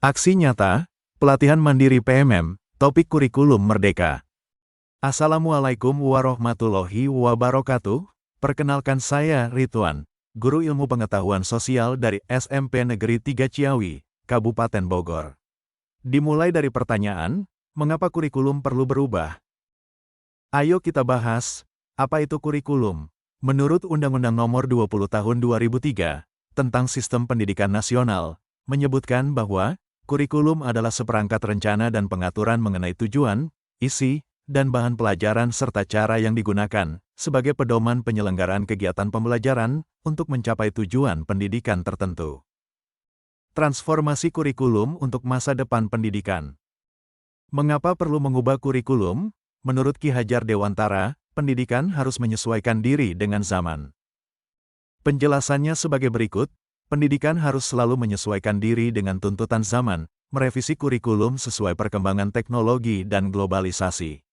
Aksi nyata, pelatihan mandiri PMM, topik kurikulum merdeka. Assalamualaikum warahmatullahi wabarakatuh. Perkenalkan saya Ridwan, Guru Ilmu Pengetahuan Sosial dari SMP Negeri 3 Ciawi, Kabupaten Bogor. Dimulai dari pertanyaan, mengapa kurikulum perlu berubah? Ayo kita bahas, apa itu kurikulum? Menurut Undang-Undang Nomor 20 Tahun 2003, tentang Sistem Pendidikan Nasional, menyebutkan bahwa kurikulum adalah seperangkat rencana dan pengaturan mengenai tujuan, isi, dan bahan pelajaran serta cara yang digunakan sebagai pedoman penyelenggaraan kegiatan pembelajaran untuk mencapai tujuan pendidikan tertentu. Transformasi kurikulum untuk masa depan pendidikan. Mengapa perlu mengubah kurikulum? Menurut Ki Hajar Dewantara, pendidikan harus menyesuaikan diri dengan zaman. Penjelasannya sebagai berikut. Pendidikan harus selalu menyesuaikan diri dengan tuntutan zaman, merevisi kurikulum sesuai perkembangan teknologi dan globalisasi.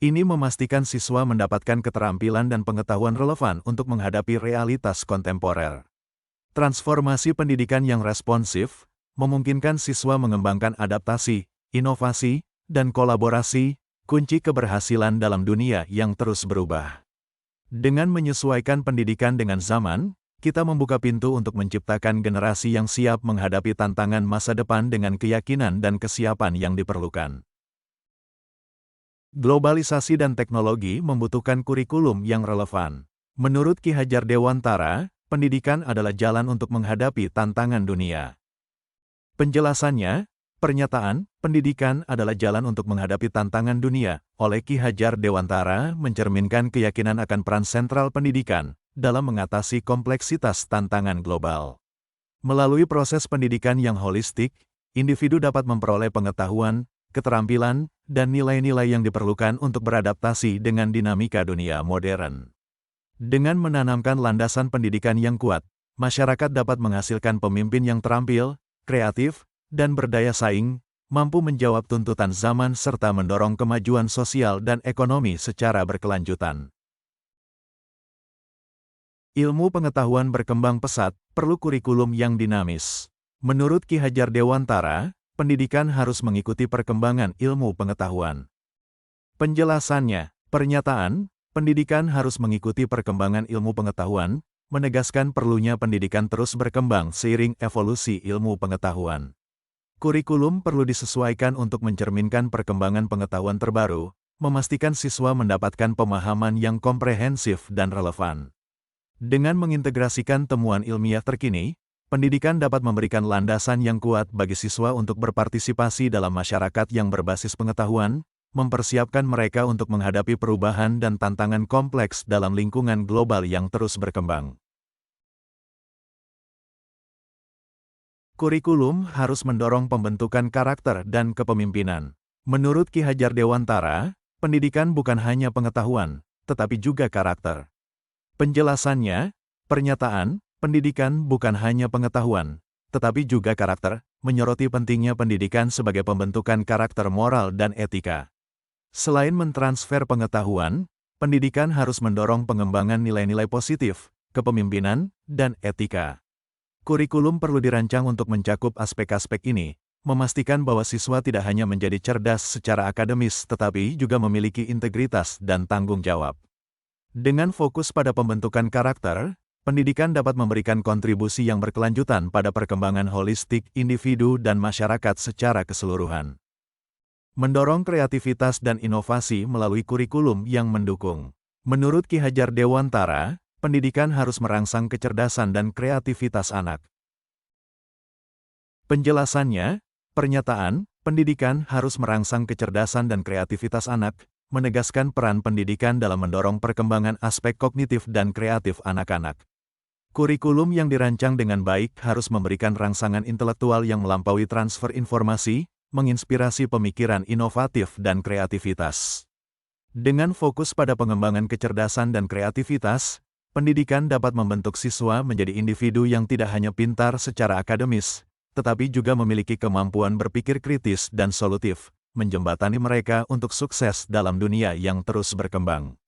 Ini memastikan siswa mendapatkan keterampilan dan pengetahuan relevan untuk menghadapi realitas kontemporer. Transformasi pendidikan yang responsif, memungkinkan siswa mengembangkan adaptasi, inovasi, dan kolaborasi, kunci keberhasilan dalam dunia yang terus berubah. Dengan menyesuaikan pendidikan dengan zaman, kita membuka pintu untuk menciptakan generasi yang siap menghadapi tantangan masa depan dengan keyakinan dan kesiapan yang diperlukan. Globalisasi dan teknologi membutuhkan kurikulum yang relevan. Menurut Ki Hajar Dewantara, pendidikan adalah jalan untuk menghadapi tantangan dunia. Penjelasannya, pernyataan, pendidikan adalah jalan untuk menghadapi tantangan dunia, oleh Ki Hajar Dewantara mencerminkan keyakinan akan peran sentral pendidikan dalam mengatasi kompleksitas tantangan global. Melalui proses pendidikan yang holistik, individu dapat memperoleh pengetahuan, keterampilan, dan nilai-nilai yang diperlukan untuk beradaptasi dengan dinamika dunia modern. Dengan menanamkan landasan pendidikan yang kuat, masyarakat dapat menghasilkan pemimpin yang terampil, kreatif, dan berdaya saing, mampu menjawab tuntutan zaman serta mendorong kemajuan sosial dan ekonomi secara berkelanjutan. Ilmu pengetahuan berkembang pesat, perlu kurikulum yang dinamis. Menurut Ki Hajar Dewantara, pendidikan harus mengikuti perkembangan ilmu pengetahuan. Penjelasannya, pernyataan, pendidikan harus mengikuti perkembangan ilmu pengetahuan, menegaskan perlunya pendidikan terus berkembang seiring evolusi ilmu pengetahuan. Kurikulum perlu disesuaikan untuk mencerminkan perkembangan pengetahuan terbaru, memastikan siswa mendapatkan pemahaman yang komprehensif dan relevan. Dengan mengintegrasikan temuan ilmiah terkini, pendidikan dapat memberikan landasan yang kuat bagi siswa untuk berpartisipasi dalam masyarakat yang berbasis pengetahuan, mempersiapkan mereka untuk menghadapi perubahan dan tantangan kompleks dalam lingkungan global yang terus berkembang. Kurikulum harus mendorong pembentukan karakter dan kepemimpinan. Menurut Ki Hajar Dewantara, pendidikan bukan hanya pengetahuan, tetapi juga karakter. Penjelasannya, pernyataan, pendidikan bukan hanya pengetahuan, tetapi juga karakter, menyoroti pentingnya pendidikan sebagai pembentukan karakter moral dan etika. Selain mentransfer pengetahuan, pendidikan harus mendorong pengembangan nilai-nilai positif, kepemimpinan, dan etika. Kurikulum perlu dirancang untuk mencakup aspek-aspek ini, memastikan bahwa siswa tidak hanya menjadi cerdas secara akademis tetapi juga memiliki integritas dan tanggung jawab. Dengan fokus pada pembentukan karakter, pendidikan dapat memberikan kontribusi yang berkelanjutan pada perkembangan holistik individu dan masyarakat secara keseluruhan. Mendorong kreativitas dan inovasi melalui kurikulum yang mendukung. Menurut Ki Hajar Dewantara, pendidikan harus merangsang kecerdasan dan kreativitas anak. Penjelasannya, pernyataan, pendidikan harus merangsang kecerdasan dan kreativitas anak, menegaskan peran pendidikan dalam mendorong perkembangan aspek kognitif dan kreatif anak-anak. Kurikulum yang dirancang dengan baik harus memberikan rangsangan intelektual yang melampaui transfer informasi, menginspirasi pemikiran inovatif dan kreativitas. Dengan fokus pada pengembangan kecerdasan dan kreativitas, pendidikan dapat membentuk siswa menjadi individu yang tidak hanya pintar secara akademis, tetapi juga memiliki kemampuan berpikir kritis dan solutif, menjembatani mereka untuk sukses dalam dunia yang terus berkembang.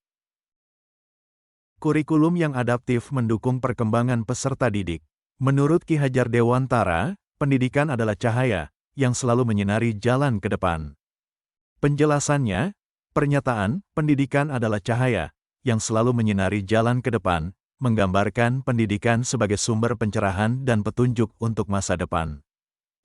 Kurikulum yang adaptif mendukung perkembangan peserta didik. Menurut Ki Hajar Dewantara, pendidikan adalah cahaya yang selalu menyinari jalan ke depan. Penjelasannya, pernyataan pendidikan adalah cahaya yang selalu menyinari jalan ke depan, menggambarkan pendidikan sebagai sumber pencerahan dan petunjuk untuk masa depan.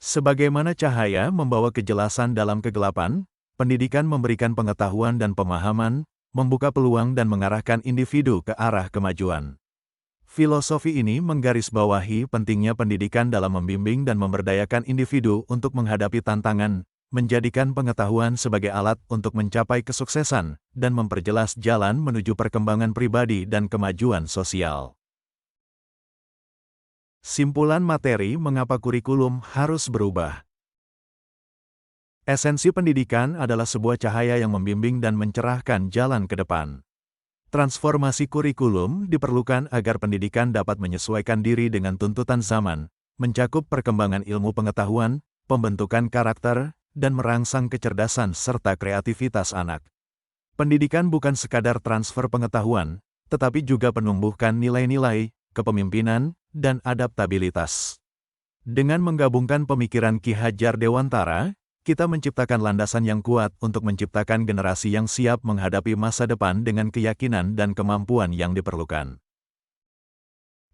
Sebagaimana cahaya membawa kejelasan dalam kegelapan, pendidikan memberikan pengetahuan dan pemahaman, membuka peluang dan mengarahkan individu ke arah kemajuan. Filosofi ini menggarisbawahi pentingnya pendidikan dalam membimbing dan memberdayakan individu untuk menghadapi tantangan, menjadikan pengetahuan sebagai alat untuk mencapai kesuksesan, dan memperjelas jalan menuju perkembangan pribadi dan kemajuan sosial. Simpulan materi mengapa kurikulum harus berubah. Esensi pendidikan adalah sebuah cahaya yang membimbing dan mencerahkan jalan ke depan. Transformasi kurikulum diperlukan agar pendidikan dapat menyesuaikan diri dengan tuntutan zaman, mencakup perkembangan ilmu pengetahuan, pembentukan karakter, dan merangsang kecerdasan serta kreativitas anak. Pendidikan bukan sekadar transfer pengetahuan, tetapi juga penumbuhkan nilai-nilai, kepemimpinan, dan adaptabilitas. Dengan menggabungkan pemikiran Ki Hajar Dewantara, kita menciptakan landasan yang kuat untuk menciptakan generasi yang siap menghadapi masa depan dengan keyakinan dan kemampuan yang diperlukan.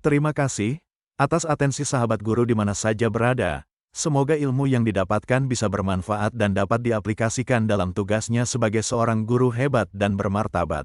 Terima kasih atas atensi sahabat guru di mana saja berada. Semoga ilmu yang didapatkan bisa bermanfaat dan dapat diaplikasikan dalam tugasnya sebagai seorang guru hebat dan bermartabat.